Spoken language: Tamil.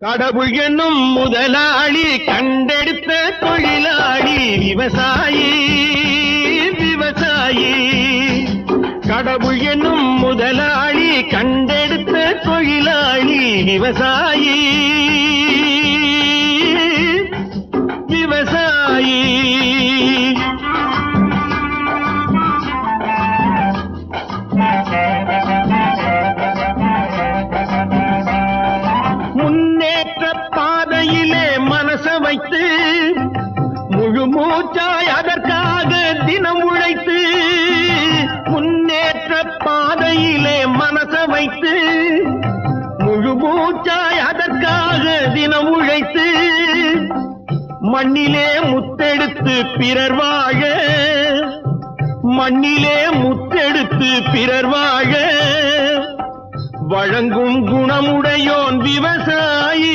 கடவுள் என்னும் முதலாளி கண்டெடுத்த தொழிலாளி விவசாயி விவசாயி. கடவுள் என்னும் முதலாளி கண்டெடுத்த தொழிலாளி விவசாயி விவசாயி. முன்னேற்ற பாதையிலே மனச வைத்து முழு மூச்சாய் அதற்காக தினம் உழைத்து, முன்னேற்ற பாதையிலே மனச வைத்து முழு மூச்சாய் அதற்காக தினம் உழைத்து, மண்ணிலே முத்தெடுத்து பிறர் வாழ, மண்ணிலே முத்தெடுத்து பிறர் வாழ வழங்கும் குணமுடையோன் விவசாயி.